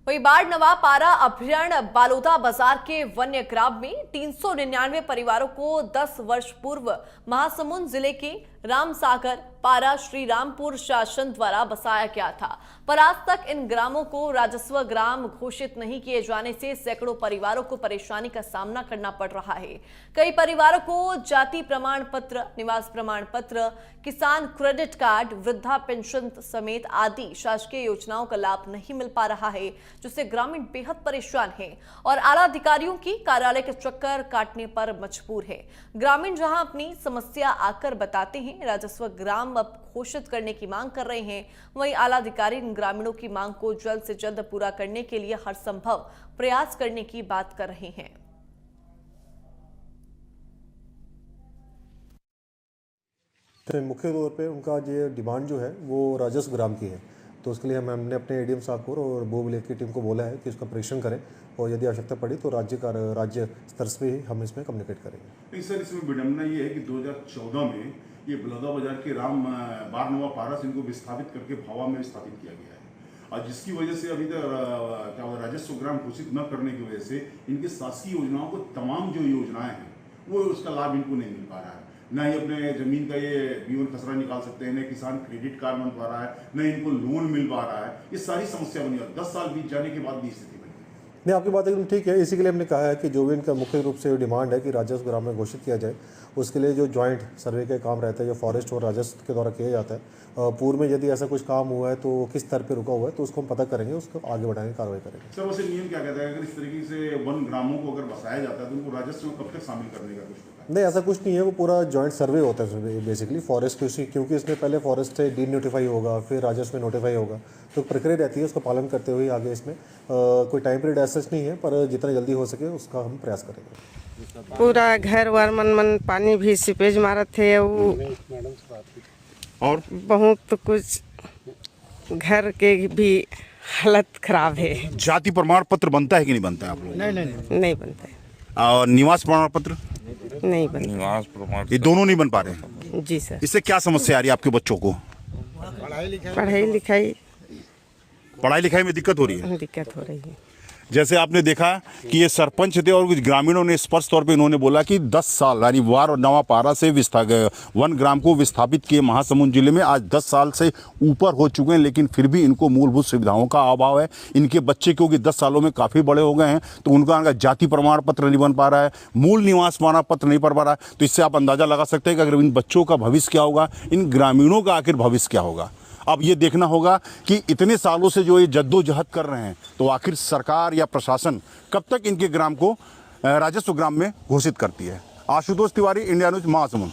वहीं बाढ़ पारा अभ्यारण्य बालोदा बाजार के वन्य ग्राम में 399 परिवारों को 10 वर्ष पूर्व महासमुंद जिले के रामसागर पारा श्री रामपुर शासन द्वारा बसाया गया था, पर आज तक इन ग्रामों को राजस्व ग्राम घोषित नहीं किए जाने से सैकड़ों परिवारों को परेशानी का सामना करना पड़ रहा है। कई परिवारों को जाति प्रमाण पत्र, निवास प्रमाण पत्र, किसान क्रेडिट कार्ड, वृद्धा पेंशन समेत आदि शासकीय योजनाओं का लाभ नहीं मिल पा रहा है, जिससे ग्रामीण बेहद परेशान हैं और आला अधिकारियों की कार्यालय के चक्कर काटने पर मजबूर है। ग्रामीण जहां अपनी समस्या आकर बताते हैं, राजस्व ग्राम अब घोषित करने की मांग कर रहे हैं, वहीं आला अधिकारी इन ग्रामीणों की मांग को जल्द से जल्द पूरा करने के लिए हर संभव प्रयास करने की बात कर रहे हैं। तो मुख्य तौर पे उनका ये डिमांड जो है वो राजस्व ग्राम की है, तो उसके लिए हमने अपने एडीएम साहब को और भू अभिलेख की टीम को बोला है कि इसका परीक्षण करें और यदि आवश्यकता पड़ी तो राज्य स्तर से ही हम इसमें कम्युनिकेट करेंगे। सर, इसमें विडम्बना ये है कि 2014 में ये बालोदा बाजार के बारनवा पारा इनको विस्थापित करके भावा में स्थापित किया गया है और जिसकी वजह से अभी तक राजस्व ग्राम घोषित न करने की वजह से इनकी शासकीय योजनाओं को तमाम जो योजनाएं हैं वो उसका लाभ इनको नहीं मिल पा रहा है। न ही अपने जमीन का ये बीवन खसरा निकाल सकते हैं, न किसान क्रेडिट कार्ड बन पा रहा है, न इनको लोन मिल पा रहा है। ये सारी समस्या बनी है। 10 साल बीत जाने के बाद भी स्थिति बनी है। नहीं, आपकी बात एकदम ठीक है। इसी के लिए हमने कहा है कि जो भी इनका मुख्य रूप से डिमांड है कि राजस्व ग्राम में घोषित किया जाए, उसके लिए जो जॉइंट सर्वे के काम रहता है, जो फॉरेस्ट और राजस्व के द्वारा किया जाता है, पूर्व में यदि ऐसा कुछ काम हुआ है तो किस स्तर पे रुका हुआ है तो उसको हम पता करेंगे, उसको आगे बढ़ाने की कार्रवाई करेंगे। सर, वैसे नियम क्या कहता है, अगर इस तरीके से वन ग्रामों को अगर बसाया जाता है तो उनको राजस्व में कब तक शामिल करने का कुछ होता है? नहीं, ऐसा कुछ नहीं है। वो पूरा जॉइंट सर्वे होता है बेसिकली फॉरेस्ट क्योंकि इसमें पहले फॉरेस्ट से डी नोटिफाई होगा, फिर राजस्व में नोटिफाई होगा, तो प्रक्रिया रहती है, उसका पालन करते हुए आगे इसमें कोई टाइम पीरियड ऐसा नहीं है, पर जितना जल्दी हो सके उसका हम प्रयास करेंगे। पूरा घर वर मन पानी भी सीपेज मारत थे वो और बहुत कुछ घर के भी हालत खराब है। जाति प्रमाण पत्र बनता है कि नहीं बनता है आप लोग? नहीं बनता है। और निवास प्रमाण पत्र नहीं बनता। ये दोनों नहीं बन पा रहे हैं? जी सर। इससे क्या समस्या आ रही है आपके बच्चों को? पढ़ाई लिखाई में दिक्कत हो रही है? दिक्कत हो रही है। जैसे आपने देखा कि ये सरपंच थे और कुछ ग्रामीणों ने स्पष्ट तौर पे इन्होंने बोला कि 10 साल यानी बारनवा पारा से वन ग्राम को विस्थापित किए महासमुंद जिले में आज 10 साल से ऊपर हो चुके हैं, लेकिन फिर भी इनको मूलभूत सुविधाओं का अभाव है। इनके बच्चे क्योंकि 10 सालों में काफ़ी बड़े हो गए हैं तो उनका जाति प्रमाण पत्र नहीं बन पा रहा है, मूल निवास प्रमाण पत्र नहीं बन पा रहा है। तो इससे आप अंदाज़ा लगा सकते हैं कि अगर इन बच्चों का भविष्य क्या होगा, इन ग्रामीणों का आखिर भविष्य क्या होगा। अब ये देखना होगा कि इतने सालों से जो ये जद्दोजहद कर रहे हैं तो आखिर सरकार या प्रशासन कब तक इनके ग्राम को राजस्व ग्राम में घोषित करती है। Ashutosh Tiwari, India news, Mahasamund.